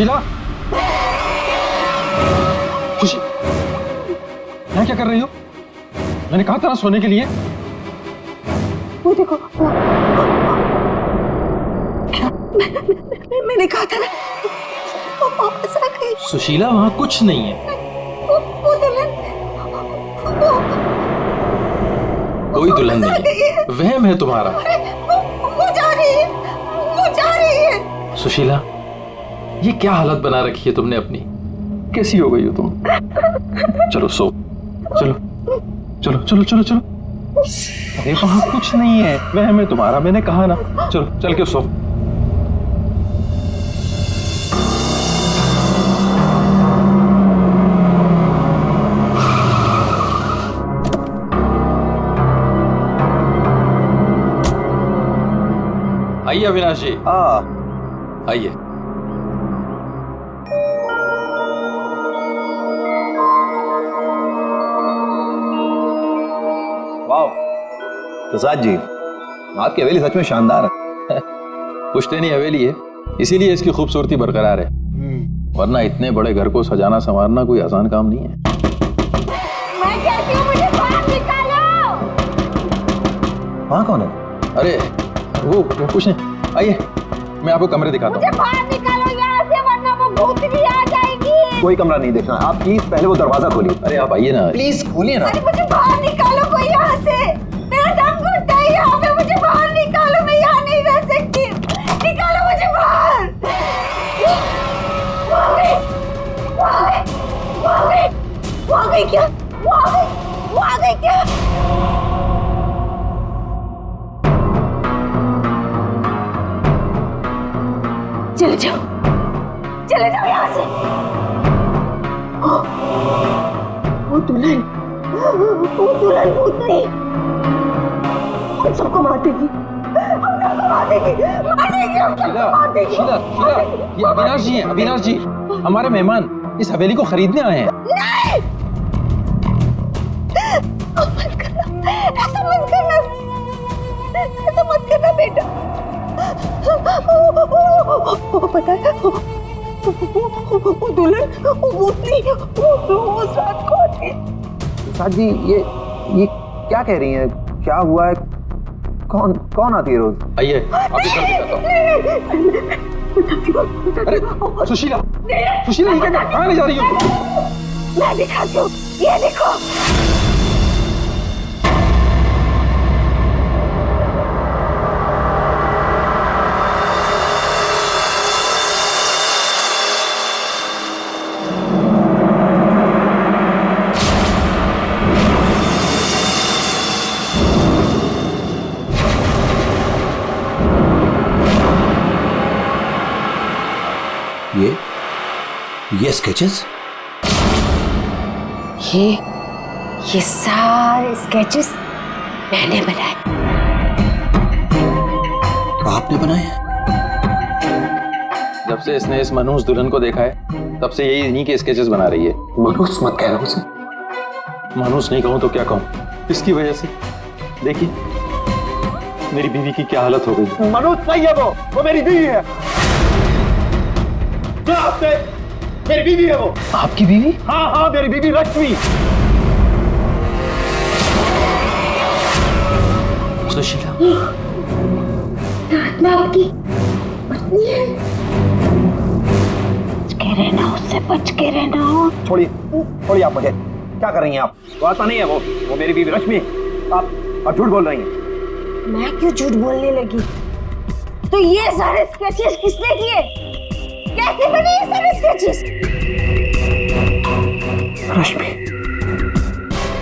सुशीला, यहाँ क्या कर रही हो? मैंने कहा था ना सोने के लिए। वो देखो, क्या मैंने कहा था ना, वो वापस आ गई। सुशीला, वहां कुछ नहीं है। वो दुल्हन, कोई दुल्हन नहीं है, वहम है तुम्हारा। वो जा रही है, वो जा रही है। सुशीला, ये क्या हालत बना रखी है तुमने अपनी? कैसी हो गई हो तुम? चलो सो, चलो चलो चलो चलो चलो। अरे वहां कुछ नहीं है, वहम है तुम्हारा, मैंने कहा ना। चलो चल के सो। आइए अविनाश जी, आइए। वाह प्रसाद जी, आपकी हवेली सच में शानदार है। पुश्तैनी हवेली है, इसीलिए इसकी खूबसूरती बरकरार है, वरना इतने बड़े घर को सजाना संवारना कोई आसान काम नहीं है। मैं कहती हूँ मुझे बाहर निकालो। वहाँ कौन है? अरे वो कुछ नहीं, आइए मैं आपको कमरे दिखाता मुझे हूँ। बाहर निकालो यहाँ से, वरना वो भूतनी आ जाएगी। कोई कमरा नहीं देखना, आप प्लीज पहले वो दरवाजा खोलिए। अरे आप आइए ना, प्लीज खोलिए ना। अरे मुझे बाहर निकालो कोई यहाँ से, मेरा दम घुटता है यहाँ पे। मुझे बाहर निकालो, मैं यहाँ नहीं रह सकती। निकालो मुझे बाहर। वो आ गई, वो आ गई, वो आ गई, वो आ गई क्या? वो आ गई, वो आ गई क्या? चले जाओ, चले जाओ यहाँ से। वो दुल्हन भूतनी हम सबको मार देगी, हम सबको मार देगी, मार देगी, हम सबको मार देगी। शीला, शीला, ये अविनाश जी हैं, अविनाश जी हमारे मेहमान इस हवेली को खरीदने आए हैं। नहीं, मत करना, ऐसा मत करना, ऐसा मत करना बेटा। वो पता है, वो दुल्हन, वो भूतनी, वो रात को आती है। प्रसाद जी, ये क्या कह रही हैं? क्या हुआ है? कौन आती है रोज? आइए आपको घर दिखाता हूँ। अरे सुशीला, सुशीला ये क्या, कहाँ ले जा रही हो? मैं दिखाती हूँ, ये देखो। ये स्केचेस? ये सारे स्केचेस मैंने बनाए। आपने बनाए? जब से इसने इस मनहूस दुल्हन को देखा है, तब से यही इन्हीं के स्केचेस बना रही है। मनहूस मत कहना उसे। मनहूस नहीं कहूं तो क्या कहूं, इसकी वजह से देखिए मेरी बीवी की क्या हालत हो गई। मनहूस नहीं है वो मेरी बीवी है। क्या आपने? मेरी बीवी है वो। आपकी बीवी? हाँ, मेरी बीवी लक्ष्मी। सुशीला, आत्मा आपकी पत्नी है। बच के रहना, उससे बच के रहना। छोड़िए आप मुझे। क्या कर रही हैं आप? वो आत्मा नहीं है वो मेरी बीवी लक्ष्मी। आप झूठ बोल रही हैं। मैं क्यों झूठ बोलने लगी? तो ये सारे स्केचेस किसने किए? कैसे बने ये सारे स्केचेस?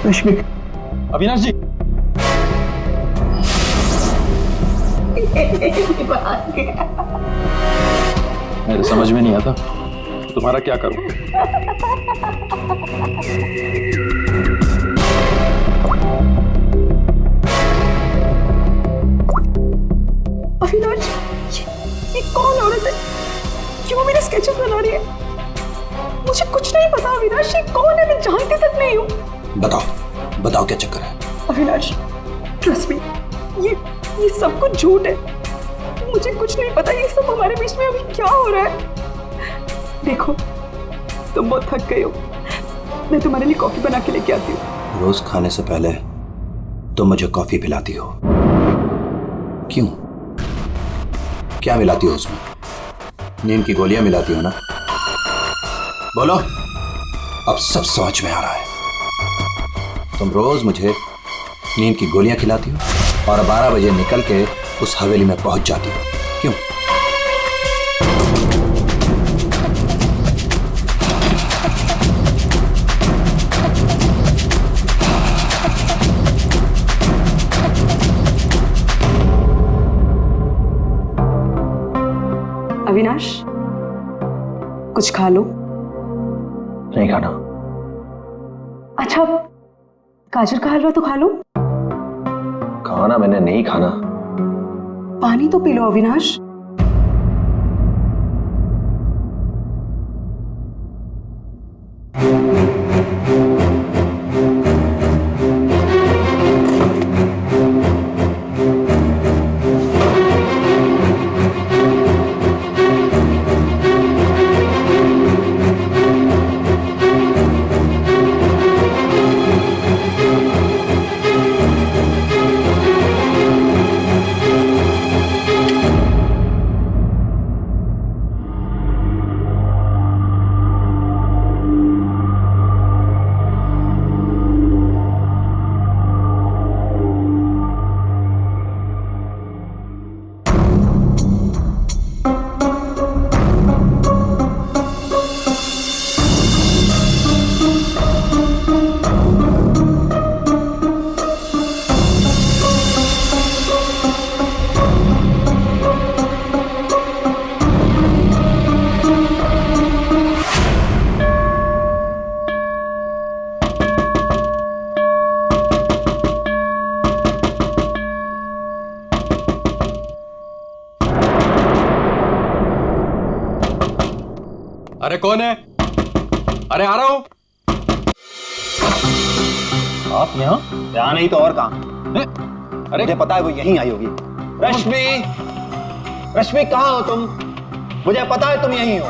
रश्मि। अविनाश जी। मेरे समझ में नहीं आता तुम्हारा क्या करूं। अविनाश, ये कौन औरत है जो मेरे स्केचेस बना रही है? मुझे कुछ नहीं पता अविनाश, ये कौन है? मैं जानती तक नहीं हूँ। बताओ क्या चक्कर है? अविनाश, ट्रस्ट मी, ये सब कुछ झूठ है। मुझे कुछ नहीं पता ये सब हमारे बीच में अभी क्या हो रहा है। देखो तुम बहुत थक गए हो, मैं तुम्हारे लिए कॉफी बना के लेके आती हूँ। रोज खाने से पहले तुम मुझे कॉफी पिलाती हो, क्यों? क्या मिलाती हो उसमें? नींद की गोलियां मिलाती हो ना? बोलो, अब सब समझ में आ रहा है। तुम रोज मुझे नींद की गोलियां खिलाती हो और 12 बजे निकल के उस हवेली में पहुंच जाती हो, क्यों? अविनाश, कुछ खा लो। नहीं खाना। अच्छा, गाजर का हलवा तो खा लो। खाना मैंने नहीं खाना। पानी तो पी लो अविनाश। अरे कौन है? अरे आ रहा हूं। आप यहाँ नहीं तो और कहाँ? अरे मुझे पता है वो यहीं आई होगी। रश्मि, रश्मि कहाँ हो तुम? मुझे पता है तुम यहीं हो।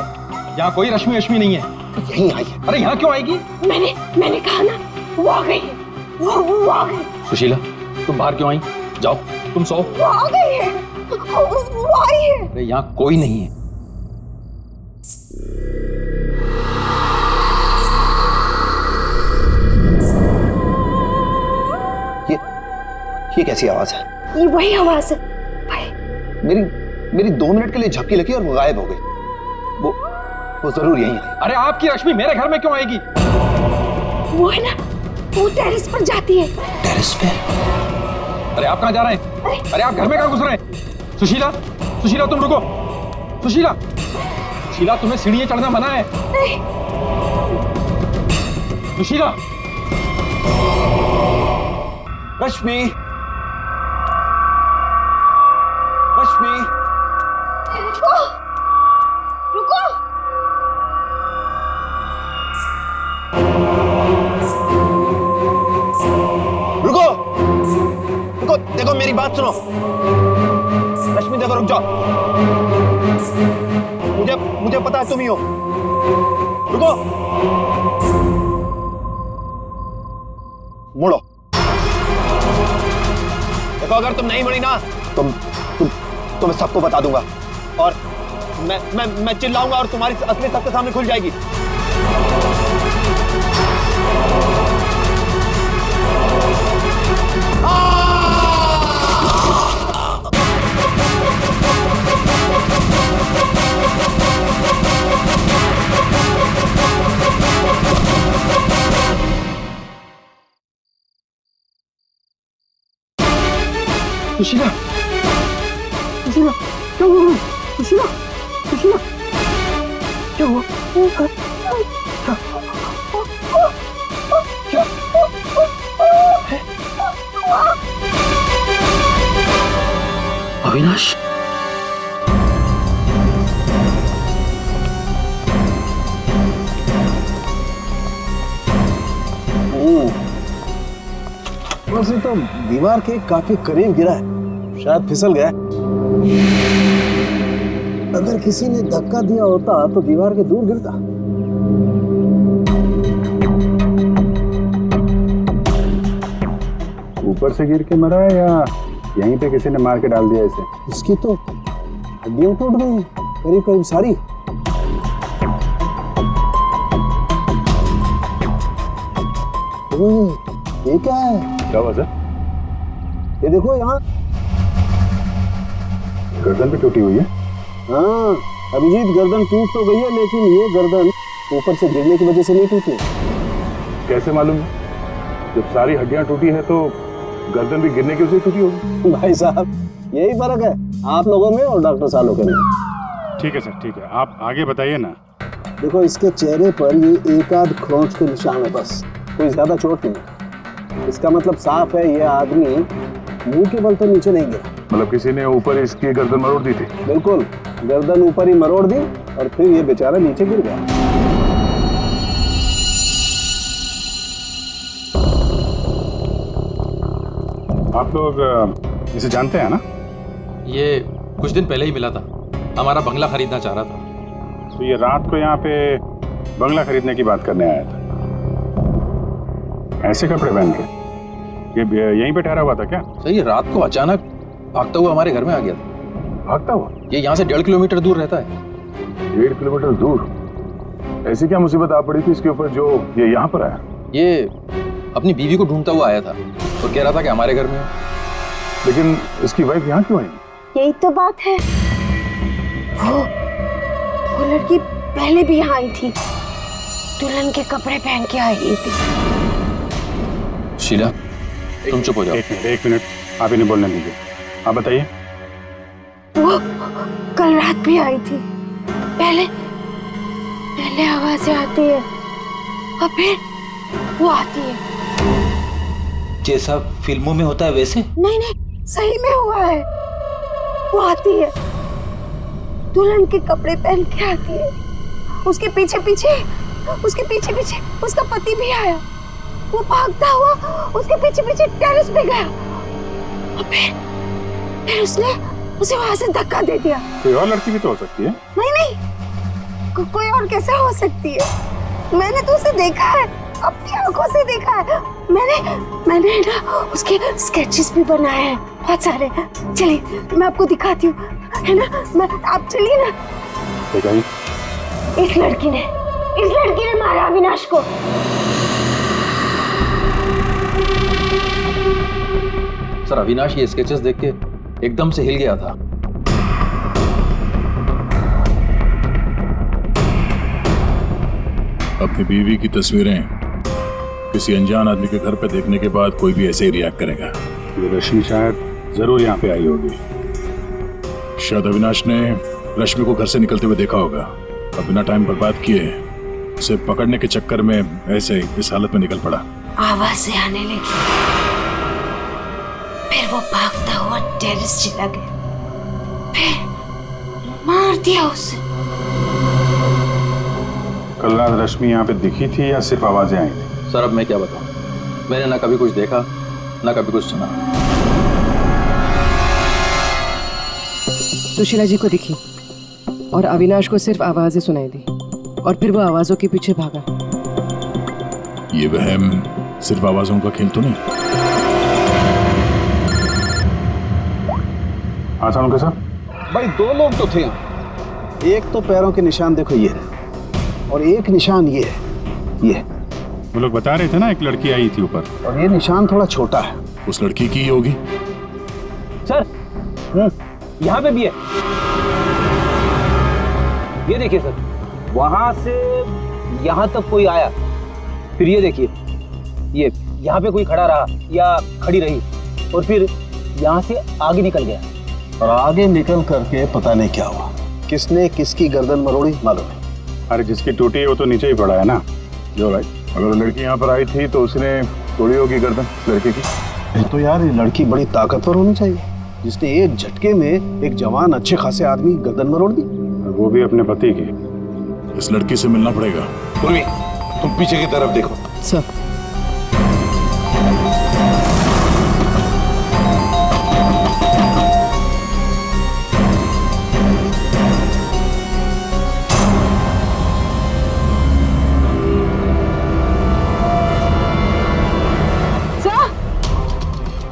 यहाँ कोई रश्मि रश्मि नहीं है। यहीं आई है। अरे यहाँ क्यों आएगी? मैंने कहा ना, वो आ गई है। वो आ गई। सुशीला, तुम बाहर क्यों आई? जाओ तुम सो। वो आ गई है। वो आई है। अरे यहाँ कोई नहीं है। ये कैसी आवाज है? ये वही आवाज है। मेरी 2 मिनट के लिए झपकी लगी और वो गायब हो गई। वो जरूर यहीं आई। अरे आपकी रश्मि मेरे घर में क्यों आएगी? वो है ना, वो टेरेस पर जाती है। टेरेस पे? अरे आप कहाँ जा रहे हैं? अरे आप घर में कहाँ घुस रहे हैं? सुशीला, सुशीला तुम रुको। सुशीला, सुशीला तुम्हें सीढ़ियां चढ़ना मना है। नहीं। सुशीला। रश्मि, रश्मि, रुको, रुको। रुको, रुको, देखो मेरी बात सुनो। रश्मि देखो, रुक जाओ। मुझे पता है तुम ही हो। रुको, मुड़ो। देखो अगर तुम नहीं मुड़ी ना, तो मैं सबको बता दूंगा और मैं चिल्लाऊंगा और तुम्हारी असली सबके सामने खुल जाएगी। सुशीला, सुशीला, क्या हुआ? सुशीला, सुशीला, क्या हुआ? क्या? अविनाश, वैसे तो दीवार के काफी करीब गिरा है, शायद फिसल गया। अगर किसी ने धक्का दिया होता तो दीवार के दूर गिरता। ऊपर से गिर के मरा है या यहीं पे किसी ने मार के डाल दिया इसे? इसकी तो हड्डियां टूट गई हैं, करीब करीब सारी। ओए, ये क्या है? क्या हुआ सर? ये देखो यहाँ। गर्दन भी टूटी हुई है। हाँ अभिजीत, गर्दन टूट तो गई है लेकिन ये गर्दन ऊपर से गिरने की वजह से नहीं टूटी। कैसे मालूम? जब सारी हड्डियां टूटी है तो गर्दन भी गिरने की वजह से टूटी होगी। भाई साहब यही फर्क है आप लोगों में और डॉक्टर सालों के में। ठीक है सर, ठीक है, आप आगे बताइए ना। देखो इसके चेहरे पर ये एक आध खरोंच के निशान है, बस कोई ज्यादा चोट नहीं। इसका मतलब साफ है ये आदमी मुंह के बल तो नीचे नहीं गिरा। मतलब किसी ने ऊपर इसकी गर्दन मरोड़ दी थी? बिल्कुल, गर्दन ऊपर ही मरोड़ दी और फिर ये बेचारा नीचे गिर गया। आप लोग इसे जानते हैं ना? ये कुछ दिन पहले ही मिला था, हमारा बंगला खरीदना चाह रहा था। तो ये रात को यहाँ पे बंगला खरीदने की बात करने आया था। ऐसे कपड़े पहन के ये यहीं पे ठहरा हुआ था क्या? सर ये रात को अचानक भागता हुआ हमारे घर में आ गया था। भागता हुआ? ये यहाँ से 1.5 किलोमीटर दूर रहता है। 1.5 किलोमीटर दूर? ऐसी क्या मुसीबत आ पड़ी थी इसके ऊपर जो ये यहाँ पर आया? ये अपनी बीवी को ढूंढता हुआ आया था और कह रहा था कि हमारे घर में है। लेकिन इसकी वाइफ यहाँ क्यों आई? यही तो बात है, वो लड़की पहले भी यहाँ आई थी, दुल्हन के कपड़े पहन के आई थी। शीला तुम चुप हो जाओ। एक मिनट, आप इन्हें बोलने दीजिए। आप बताइए। वो कल रात भी आई थी, पहले आवाजें आती है और फिर वो आती है। जैसा फिल्मों में होता है वैसे? नहीं, सही में हुआ है। वो आती है, दुल्हन के कपड़े पहन के आती है, उसके पीछे पीछे उसका पति भी आया। वो भागता हुआ उसके पीछे पीछे टेरेस पे गया और फिर उसने उसे वहां से धक्का दे दिया। कोई और लड़की भी तो हो सकती है। नहीं, कोई और कैसे हो सकती है? मैंने तो उसे देखा है, अपनी आंखों से देखा है। मैंने ना उसके स्केचेस भी बनाए हैं बहुत सारे। चलिए मैं आपको दिखाती हूँ, है ना? आप चलिए ना। दिखाइए। इस लड़की ने मारा अविनाश को। सर अविनाश ये स्केचेस देख के एकदम से हिल गया था। अपनी बीवी की तस्वीरें किसी अनजान आदमी के घर पे देखने के बाद कोई भी ऐसे ही रिएक्ट करेगा। ये रश्मि शायद जरूर यहाँ पे आई होगी। शायद अविनाश ने रश्मि को घर से निकलते हुए देखा होगा और बिना टाइम बर्बाद किए उसे पकड़ने के चक्कर में ऐसे इस हालत में निकल पड़ा। आवाजें आने लगी, फिर वो भागता हुआ टेरेस चला गया, फिर मार दिया उसे। कल रात रश्मि यहाँ पे दिखी थी या सिर्फ आवाजें आई थी? सर अब मैं क्या बताऊं, मैंने ना कभी कुछ देखा ना कभी कुछ सुना। सुशीला जी को दिखी और अविनाश को सिर्फ आवाजें सुनाई दी और फिर वो आवाजों के पीछे भागा। ये वहम सिर्फ आवाजों का खेल तो नहीं? हाँ सानुका साहब। भाई 2 लोग तो थे यहाँ। एक तो पैरों के निशान देखो ये है और एक निशान ये है, ये। वो लोग बता रहे थे ना एक लड़की आई थी ऊपर, और ये निशान थोड़ा छोटा है। उस लड़की की ही होगी। सर यहाँ पे भी है, ये देखिए सर, वहां से यहाँ तक कोई आया, फिर ये देखिए, ये यहाँ पे कोई खड़ा रहा या खड़ी रही और फिर यहाँ से आगे निकल गया। और आगे निकल करके पता नहीं क्या हुआ, किसने किसकी गर्दन मरोड़ी मालूम नहीं। अरे जिसकी टूटी है वो तो नीचे ही पड़ा है ना। जो भाई, अगर लड़की यहाँ पर आई थी तो उसने तोड़ी होगी गर्दन लड़के की। तो यार ये लड़की बड़ी ताकतवर होनी चाहिए जिसने एक झटके में एक जवान अच्छे खासे आदमी गर्दन मरोड़ दी। वो भी अपने पति की। इस लड़की से मिलना पड़ेगा। उर्मी, तुम पीछे की तरफ देखो। सर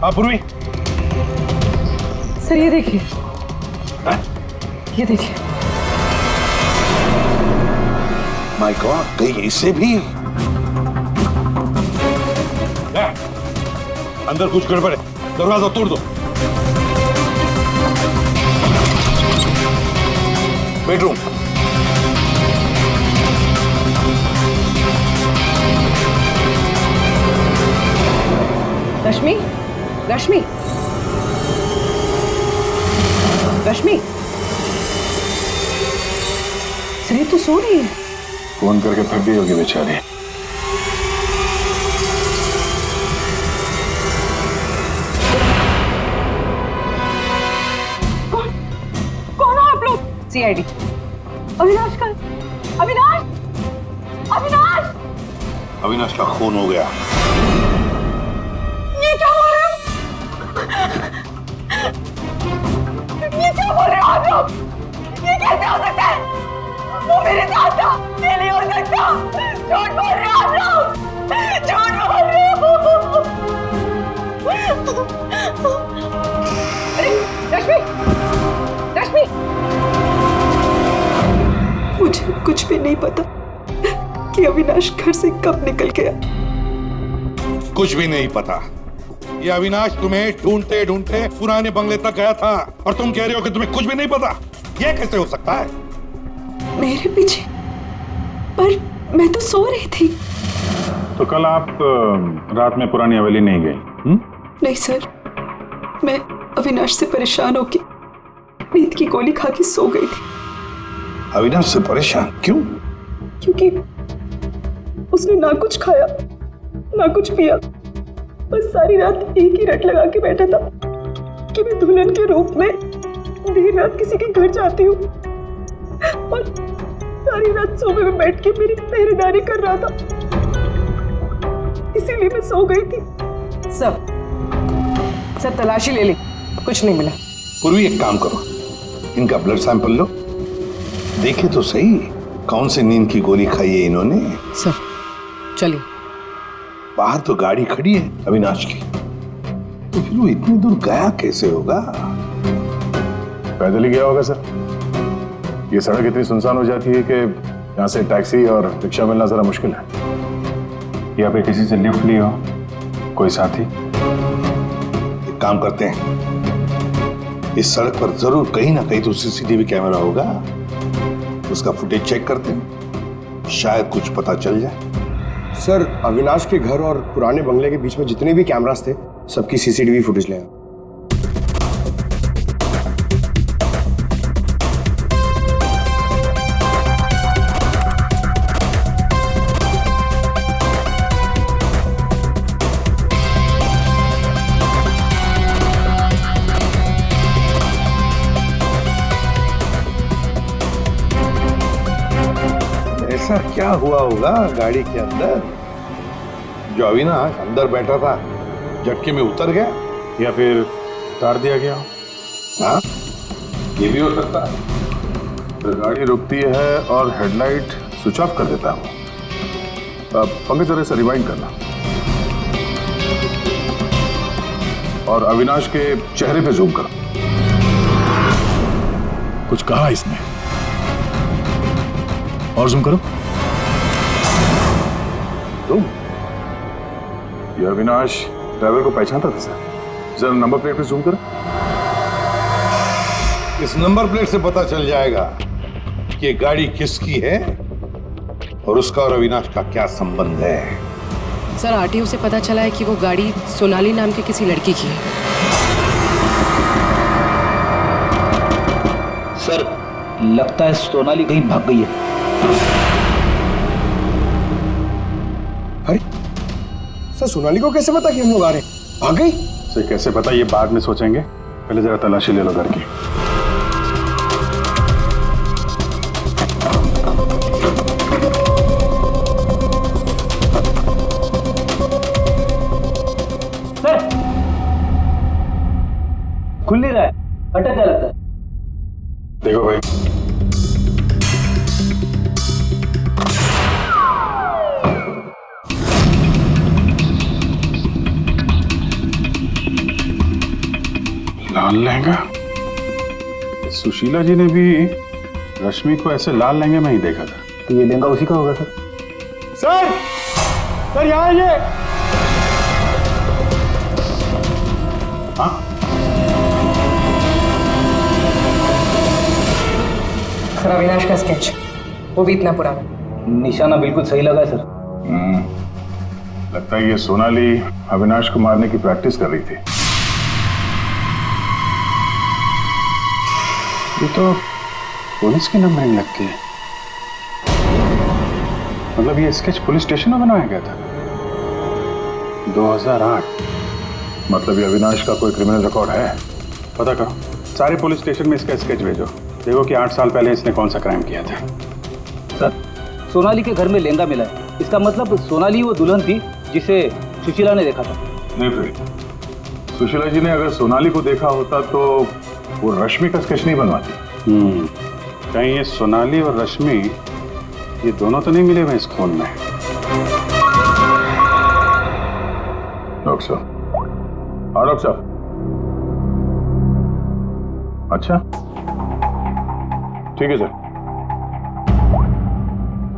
हाँ पूर्वी। सर ये देखिए, ये देखिए। माय गॉड, कहीं इससे भी अंदर कुछ गड़बड़ है, दरवाजा तोड़ दो। बेडरूम। रश्मि, रश्मि, रश्मि, सर तो सो रही है। फोन करके थक गई होगी बेचारी। कौन हो आप लोग? सीआईडी। अविनाश का, अविनाश, अविनाश, अविनाश का खून हो गया। ये क्या बोल रहे हो? ये क्या बोल रहे हो आप लोग? ये कैसे हो सकता है? वो मेरे साथ था, ये नहीं हो सकता। झूठ बोल रहे हो आप लोग, झूठ बोल रहे हो। अरे रश्मि, रश्मि, मुझे कुछ भी नहीं पता कि अविनाश घर से कब निकल गया। कुछ भी नहीं पता। ये अविनाश तुम्हें ढूंढते ढूंढते पुराने बंगले तक गया था और तुम कह रहे हो कि तुम्हें कुछ भी नहीं पता। ये कैसे हो सकता है? मेरे पीछे? पर मैं तो सो रही थी। तो कल आप रात में पुरानी हवेली नहीं गई? नहीं सर, मैं अविनाश से परेशान होकर नींद की गोली खा के सो गई थी। अविनाश से परेशान क्यों? क्योंकि उसने ना कुछ खाया ना कुछ पिया, बस सारी रात एक ही रट लगा के बैठा था कि मैं दुल्हन के रूप में देर रात किसी के घर जाती हूँ, और सारी रात सोफे में बैठ के मेरी पहरेदारी कर रहा था। इसीलिए मैं सो गई थी। सब तलाशी ले ली, कुछ नहीं मिला। पूर्वी एक काम करो, इनका ब्लड सैंपल लो, देखे तो सही कौन से नींद की गोली खाई है इन्होंने। सर चलिए। बाहर तो गाड़ी खड़ी है अविनाश की, तो फिर वो इतनी दूर गया कैसे होगा? पैदल ही गया होगा सर। ये सड़क इतनी सुनसान हो जाती है कि यहाँ से टैक्सी और रिक्शा मिलना जरा मुश्किल है। या फिर किसी से लिफ्ट ली हो, कोई साथी। एक काम करते हैं, इस सड़क पर जरूर कहीं ना कहीं तो सीसीटीवी कैमरा होगा, उसका फुटेज चेक करते हैं, शायद कुछ पता चल जाए। सर, अविनाश के घर और पुराने बंगले के बीच में जितने भी कैमरास थे सबकी सीसीटीवी फुटेज ले आए। ऐसा क्या हुआ होगा गाड़ी के अंदर जो अविनाश अंदर बैठा था झटके में उतर गया, या फिर उतार दिया गया। हाँ ये भी हो सकता है। तो गाड़ी रुकती है और हेडलाइट स्विच ऑफ कर देता हूँ। पंकज जरा से रिवाइंड करना और अविनाश के चेहरे पे जूम करो। कुछ कहा इसने? और जूम करो। तुम ये अविनाश ड्राइवर को पहचानता था सर। जरा नंबर प्लेट पे जूम करो। इस नंबर प्लेट से पता चल जाएगा कि ये गाड़ी किसकी है और उसका और अविनाश का क्या संबंध है। सर आरटीओ से पता चला है कि वो गाड़ी सोनाली नाम के किसी लड़की की है। सर लगता है सोनाली कहीं भाग गई है। अरे सर, सोनाली को कैसे पता कि हम लोग आ रहे हैं? भाग गई? सर कैसे पता, ये बाद में सोचेंगे, पहले जरा तलाशी ले लो घर की। सर खुल नहीं रहा है, अटक गया लगता है। देखो भाई, लाल लहंगा? सुशीला जी ने भी रश्मि को ऐसे लाल लहंगे में ही देखा था। तो ये लहंगा उसी का होगा सर। सर, सर यहाँ आइए। हाँ, सर अविनाश का स्केच, वो भी इतना पुराना। निशाना बिल्कुल सही लगा है सर। लगता है ये सोनाली अविनाश को मारने की प्रैक्टिस कर रही थी। ये तो पुलिस की नंबरिंग लगती है। मतलब ये स्केच पुलिस स्टेशन में बनाया गया था 2008। मतलब ये अविनाश का कोई क्रिमिनल रिकॉर्ड है? पता करो, सारे पुलिस स्टेशन में इसका स्केच भेजो, देखो कि 8 साल पहले इसने कौन सा क्राइम किया था। सर, सोनाली के घर में लहंगा मिला है, इसका मतलब सोनाली वो दुल्हन थी जिसे सुशीला ने देखा था। नहीं फिर सुशीला जी ने अगर सोनाली को देखा होता तो वो रश्मि का स्केच नहीं बनवाती। कहीं ये सोनाली और रश्मि ये दोनों तो नहीं मिले हुए इस खून में? डॉक्टर साहब। हाँ डॉक्टर साहब। अच्छा ठीक है सर।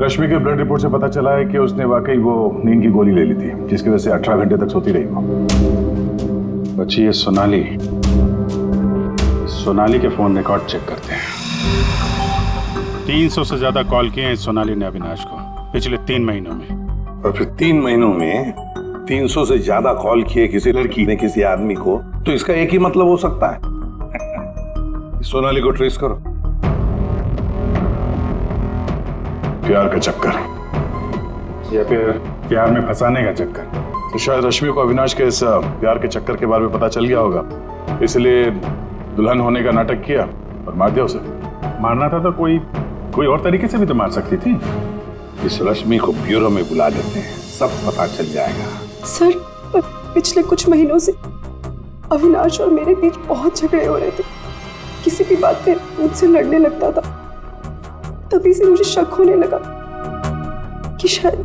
रश्मि के ब्लड रिपोर्ट से पता चला है कि उसने वाकई वो नींद की गोली ले ली थी, जिसकी वजह से 18 घंटे तक सोती रही वो। बच्ची ये सोनाली के फोन रिकॉर्ड चेक करते हैं। 300 से ज्यादा कॉल किए हैं सोनाली ने अविनाश को पिछले 3 महीनों में। और फिर 3 महीनों में 300 से ज्यादा कॉल किए किसी लड़की ने किसी आदमी को, तो इसका एक ही मतलब हो सकता है। सोनाली को ट्रेस करो। प्यार का चक्कर या फिर प्यार में फंसाने का चक्कर। तो शायद रश्मि को अविनाश के इस प्यार के चक्कर के बारे में पता चल गया होगा, इसलिए दुल्हन होने का नाटक किया और मार दिया उसे। मारना था तो कोई और तरीके से भी तो मार सकती थी। इस रश्मि को ब्यूरो में बुला देते हैं, सब पता चल जाएगा। सर, पिछले कुछ महीनों से अविनाश और मेरे बीच बहुत झगड़े हो रहे थे। किसी भी बात पे मुझसे लड़ने लगता था। तभी से मुझे शक होने लगा कि शायद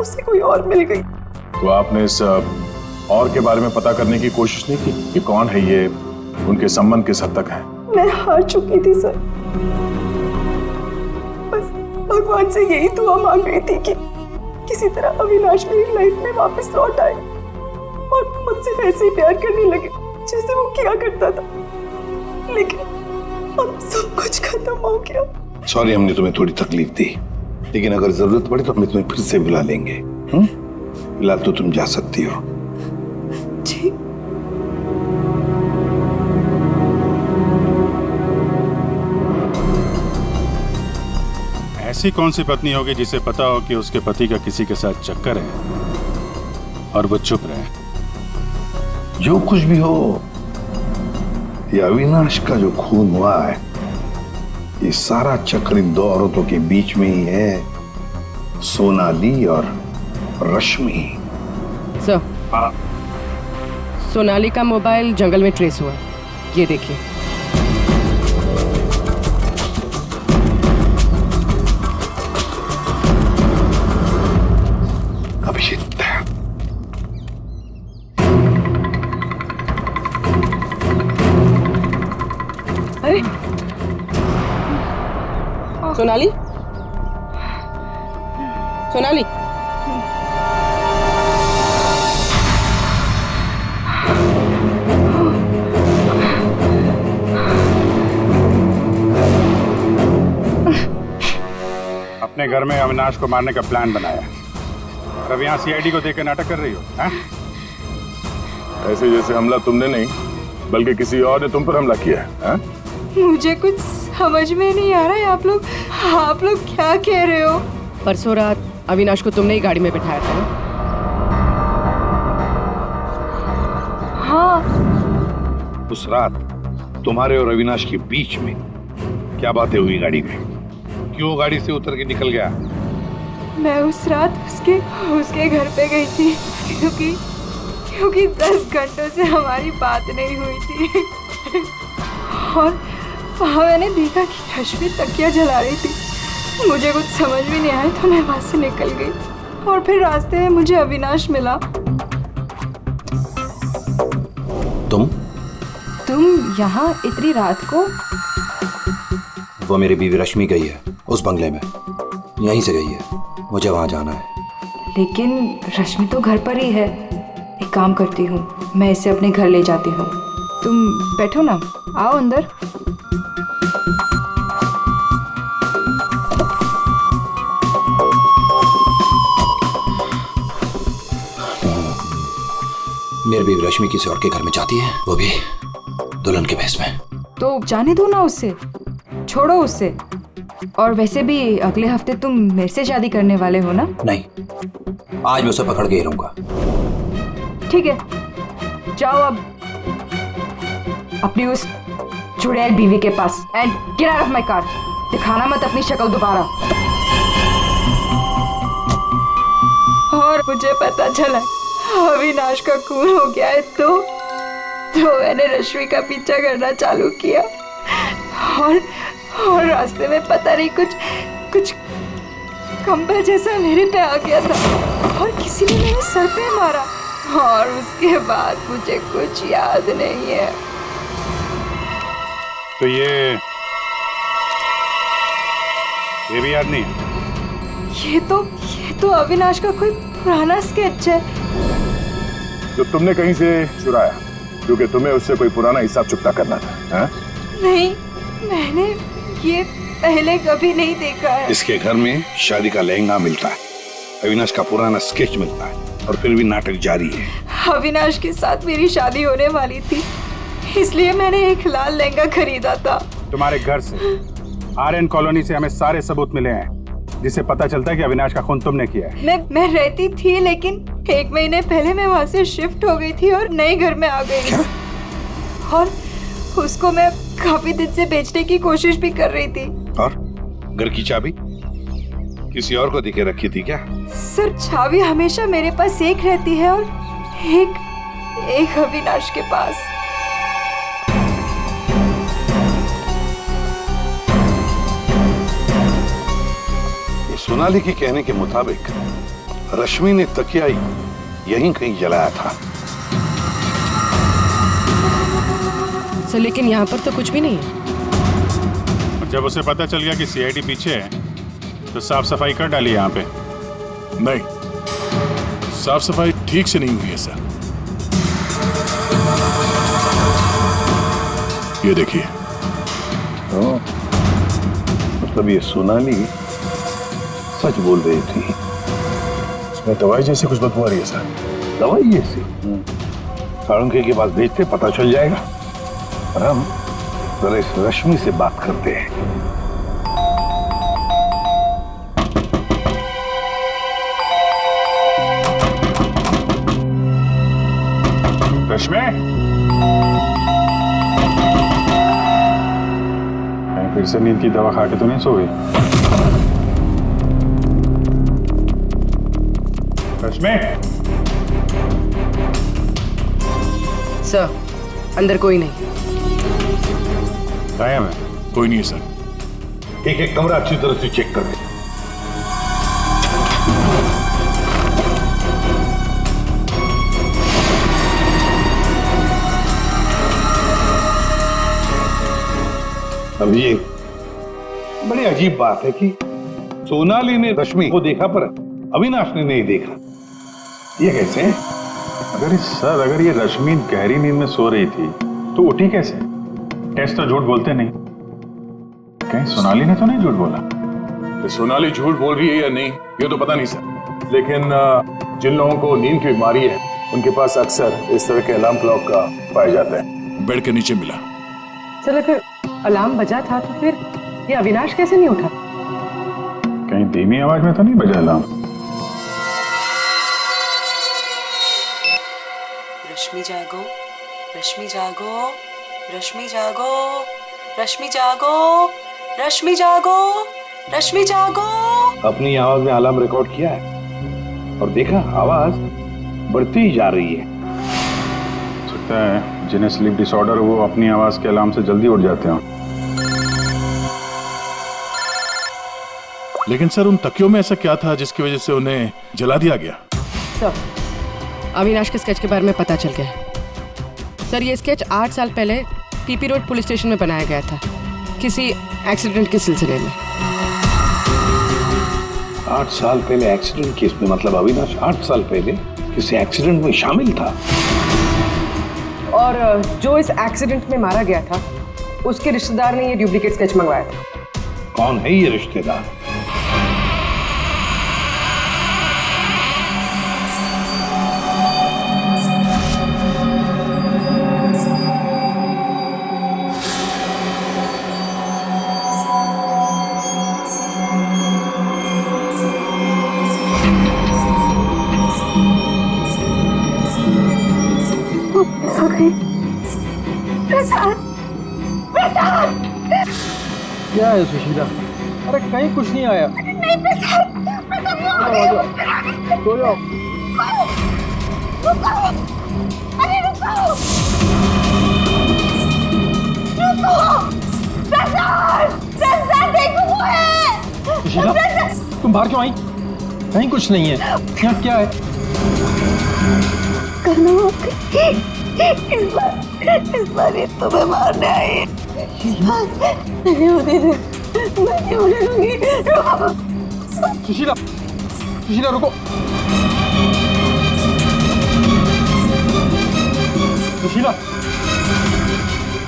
उसे कोई और मिल गई। तो आपने इस और के बारे में पता करने की कोशिश नहीं की कि कौन है ये, उनके संबंध किस हद तक है? मैं हार चुकी थी सर। बस भगवान से यही दुआ मांग रही थी कि किसी तरह अविनाश मेरी लाइफ में वापस लौट आए और मुझसे वैसे ही प्यार करने लगे जैसे वो किया करता था। लेकिन अब सब कुछ खत्म हो गया। सॉरी हमने तुम्हें थोड़ी तकलीफ दी, लेकिन अगर जरूरत पड़े तो हम तुम्हें फिर से बुला लेंगे। फिलहाल तो तुम जा सकती हो। जी। ऐसी कौन सी पत्नी होगी जिसे पता हो कि उसके पति का किसी के साथ चक्कर है और वो चुप रहे? जो कुछ भी हो, ये अविनाश का जो खून हुआ है, ये सारा चक्र इन 2 औरतों के बीच में ही है, सोनाली और रश्मि। सर, सोनाली का मोबाइल जंगल में ट्रेस हुआ, ये देखिए। अभिषेक, अरे सोनाली, सोनाली, अपने घर में अविनाश को मारने का प्लान बनाया और अब यहाँ सीआईडी को देकर नाटक कर रही हो? ऐसे जैसे हमला तुमने नहीं बल्कि किसी और ने तुम पर हमला किया है। मुझे कुछ समझ में नहीं आ रहा है। आप लोग क्या कह रहे हो? परसों रात अविनाश को तुमने ही गाड़ी में बिठाया था ना? हाँ। उस रात तुम्हारे और अविनाश के बीच में क्या बातें हुई गाड़ी में? क्यों गाड़ी से उतर के निकल गया? मैं उस रात उसके घर पे गई थी क्योंकि 10 घंटों से हमारी बात नहीं हुई थी और वहाँ मैंने देखा कि रश्मि तकिया जला रही थी। मुझे कुछ समझ भी नहीं आया तो मैं वहाँ से निकल गई और फिर रास्ते में मुझे अविनाश मिला। तुम यहाँ इतनी रात को? वो मेरी बीवी रश्मि गई है उस बंगले में, यहीं से गई है, मुझे वहां जाना है। लेकिन रश्मि तो घर पर ही है। एक काम करती हूँ, मैं इसे अपने घर ले जाती हूँ। तुम बैठो ना, आओ अंदर। मेरी बीवी रश्मि किसी और के घर में जाती है, वो भी दुल्हन के भेष में। तो जाने दो ना उसे, छोड़ो उसे। और वैसे भी अगले हफ्ते तुम मेरे से शादी करने वाले हो ना? नहीं, आज मैं उसे पकड़ के ही रहूंगा। ठीक है, जाओ अब अपनी उस चुड़ैल बीवी के पास and get out of my car. दिखाना मत अपनी शक्ल दोबारा। और मुझे पता चला अविनाश का खून हो गया है तो मैंने रश्मि का पीछा करना चालू किया और रास्ते में पता नहीं कुछ कंबल जैसा मेरे पे आ गया था और किसी ने मेरे सर पे मारा और उसके बाद मुझे कुछ याद नहीं है। तो ये भी याद नहीं है? ये तो अविनाश का कोई पुराना स्केच है जो तुमने कहीं से चुराया, क्योंकि तुम्हें उससे कोई पुराना हिसाब चुकता करना था। हा? नहीं, मैंने ये पहले कभी नहीं देखा है। इसके घर में शादी का लहंगा मिलता है, अविनाश का पुराना स्केच मिलता है और फिर भी नाटक जारी है। अविनाश के साथ मेरी शादी होने वाली थी, इसलिए मैंने एक लाल लहंगा खरीदा था। तुम्हारे घर से आर्यन कॉलोनी से हमें सारे सबूत मिले हैं जिससे पता चलता है कि अविनाश का खून तुमने किया है। मैं रहती थी, लेकिन 1 महीने पहले मैं वहाँ से शिफ्ट हो गई थी और नए घर में आ गई। और उसको मैं काफी दिन से बेचने की कोशिश भी कर रही थी। और घर की चाबी किसी और को दिखे रखी थी क्या? सर, चाबी हमेशा मेरे पास एक रहती है और एक अविनाश के पास। सोनाली के कहने के मुताबिक रश्मि ने तकिया यहीं कहीं जलाया था। सर, लेकिन यहाँ पर तो कुछ भी नहीं है। जब उसे पता चल गया कि सीआईडी पीछे है तो साफ सफाई कर डाली यहाँ पे। नहीं, साफ सफाई ठीक से नहीं हुई है सर। ये देखिए। मतलब ये सोनाली सच बोल रही थी। इसमें दवाई जैसी कुछ बदबू आ रही है सर। दवाई जैसी? साळुंखे के पास भेजते, पता चल जाएगा। और हम जरा इस रश्मि से बात करते हैं। रश्मि, फिर से नींद की दवा खा के तो नहीं सो गई? रश्मि, सर, अंदर कोई नहीं। गायब है? कोई नहीं है सर। एक कमरा अच्छी तरह से चेक कर ले। अब ये बड़ी अजीब बात है कि सोनाली ने रश्मि को देखा पर अविनाश ने नहीं देखा। ये कैसे? अगर ये रश्मि गहरी नींद में सो रही थी तो उठी कैसे? टेस्ट तो झूठ बोलते नहीं। कहीं सोनाली ने तो नहीं झूठ बोला? कि सोनाली झूठ बोल रही है या नहीं ये तो पता नहीं सर, लेकिन जिन लोगों को नींद की बीमारी है उनके पास अक्सर इस तरह के अलार्म क्लॉक का पाया जाता है। बेड के नीचे मिला। सर, अगर अलार्म बजा था तो फिर ये अविनाश कैसे नहीं उठा? कहीं धीमी आवाज में तो नहीं बजा अलार्म? रश्मि जागो, रश्मि जागो, रश्मि जागो, रश्मि जागो, रश्मि जागो, रश्मि जागो। अपनी आवाज में अलार्म रिकॉर्ड किया है और देखा आवाज बढ़ती ही जा रही है। सकता है जिन्हें स्लीप डिसऑर्डर वो अपनी आवाज के अलार्म से जल्दी उठ जाते हैं। लेकिन सर, उन तकियों में ऐसा क्या था जिसकी वजह से उन्हें जला दिया गया? सर, अविनाश के स्केच के बारे में पता चल गया है। सर ये स्केच 8 साल पहले पीपी रोड पुलिस स्टेशन में बनाया गया था, किसी एक्सीडेंट के सिलसिले में। 8 साल पहले एक्सीडेंट केस में, मतलब अविनाश 8 साल पहले किसी एक्सीडेंट में शामिल था। और जो इस एक्सीडेंट में मारा गया था उसके रिश्तेदार ने ये डुप्लीकेट स्केच मंगवाया था। कौन है ये रिश्तेदार? क्या है सुशीला? अरे कहीं कुछ नहीं आया। नहीं प्रसाद, सो जाओ। रुको, अरे रुको, प्रसाद, प्रसाद देखो वो है। सुशीला तुम बाहर क्यों आई? कहीं कुछ नहीं है। यहाँ क्या है? इस बार ये तुम्हें मारने आई है। नहीं होती थी, मैं नहीं होने दूंगी। सुशीला, सुशीला रुको। सुशीला,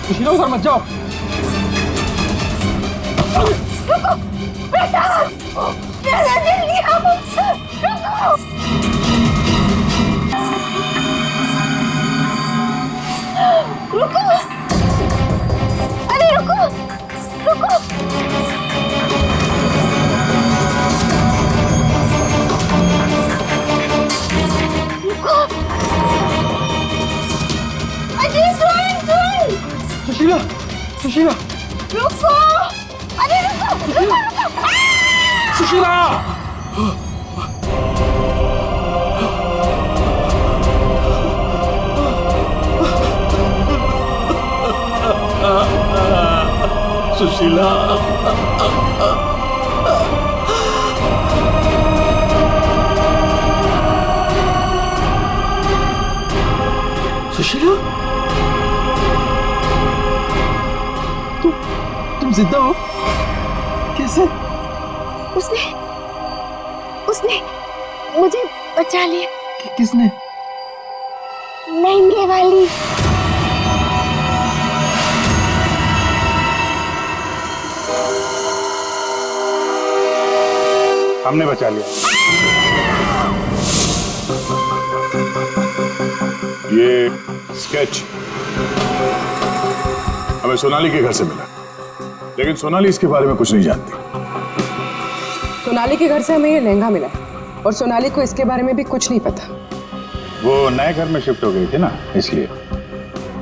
सुशीला उधर मत जाओ। रुको, प्रसाद, प्रसाद जल्दी आओ, रुको। रुको, अरे रुको, रुको। रुको, अजय सुन। सुशीला, सुशीला, रुको, अरे रुको, रुको, रुको। सुशीला। सुशीला, सुशीला, तुम जिंदा हो? कैसे? उसने मुझे बचा लिया। किसने? लहंगे वाली। हमने बचा लिया। ये स्केच हमें सोनाली के घर से मिला, लेकिन सोनाली इसके बारे में कुछ नहीं जानती। सोनाली के घर से हमें ये लहंगा मिला और सोनाली को इसके बारे में भी कुछ नहीं पता। वो नए घर में शिफ्ट हो गई थी ना, इसलिए।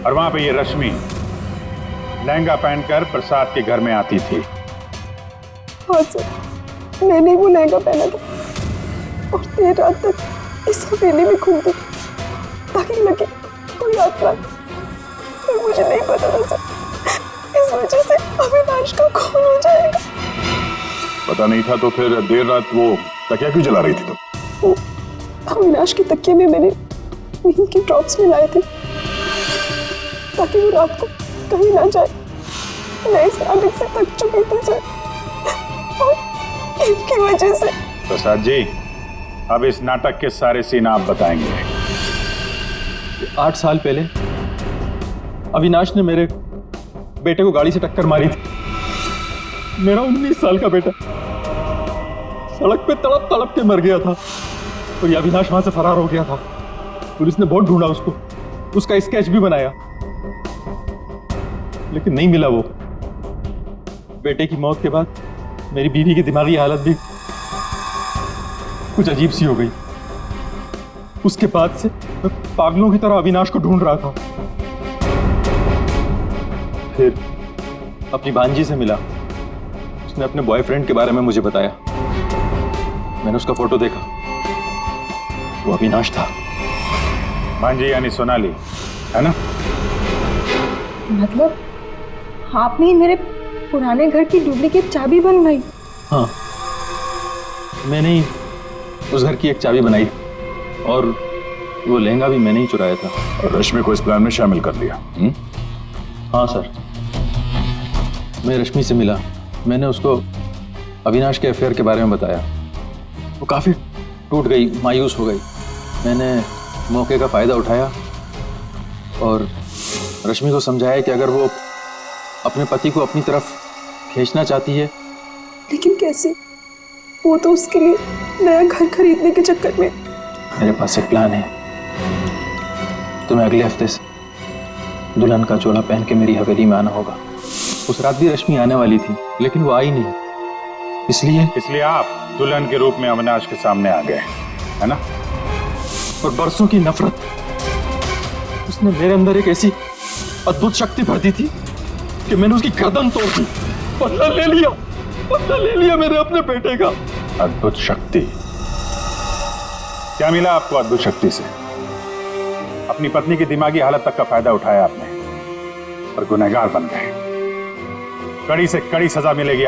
और वहां पे ये रश्मि लहंगा पहनकर प्रसाद के घर में आती थी। हाँ सर, मैंने वो लहंगा पहना था और देर रात तक इस हवेली में घूमती ताकि लगे कोई आत्मा, पर मुझे नहीं पता था सर, इस वजह से अविनाश का खून हो जाएगा। पता नहीं था तो फिर देर रात वो तकिया क्यों जला रही थी तुम? वो अविनाश के तकिए में मैंने नींद की ड्रॉप्स मिलाए थे ताकि वो रात को कहीं ना जाए। मैं इस आदत से थक चुकी थी सर, और इनकी वजह से। प्रसाद जी, अब इस नाटक के सारे सीन आप बताएंगे। 8 साल पहले अविनाश ने मेरे बेटे को गाड़ी से टक्कर मारी थी। मेरा 19 साल का बेटा सड़क पे तड़प तड़प के मर गया था और ये अविनाश वहां से फरार हो गया था। पुलिस ने बहुत ढूंढा उसको, उसका स्केच भी बनाया, लेकिन नहीं मिला वो। बेटे की मौत के बाद मेरी बीवी की दिमागी हालत भी कुछ अजीब सी हो गई। उसके बाद से मैं पागलों की तरह अविनाश को ढूंढ रहा था। फिर अपनी भांजी से मिला, उसने अपने बॉयफ्रेंड के बारे में मुझे बताया। मैंने उसका फोटो देखा, वो अविनाश था। भांजी यानी सोनाली, है ना? मतलब आपने ही मेरे पुराने घर की डुप्लीकेट चाबी बनवाई? हाँ, मैंने ही उस घर की एक चाबी बनाई और वो लहंगा भी मैंने ही चुराया था। और रश्मि को इस प्लान में शामिल कर लिया। हाँ सर, मैं रश्मि से मिला, मैंने उसको अविनाश के अफेयर के बारे में बताया। वो काफ़ी टूट गई, मायूस हो गई। मैंने मौके का फ़ायदा उठाया और रश्मि को समझाया कि अगर वो अपने पति को अपनी तरफ खींचना चाहती है। लेकिन कैसे? वो तो उसके लिए नया घर खरीदने के चक्कर में। मेरे पास एक प्लान है। तुम्हें अगले हफ्ते से दुल्हन का जोड़ा पहन के मेरी हवेली में आना होगा। उस रात भी रश्मि आने वाली थी, लेकिन वो आई नहीं। इसलिए आप दुल्हन के रूप में अविनाश के सामने आ गए, है ना? और बरसों की नफरत, उसने मेरे अंदर एक ऐसी अद्भुत शक्ति भर दी थी कि मैंने उसकी गर्दन तोड़ दी। बदला ले लिया मेरे अपने बेटे का। अद्भुत शक्ति? क्या मिला आपको अद्भुत शक्ति से? अपनी पत्नी की दिमागी हालत तक का फायदा उठाया आपने और गुनहगार बन गए। कड़ी से कड़ी सजा मिलेगी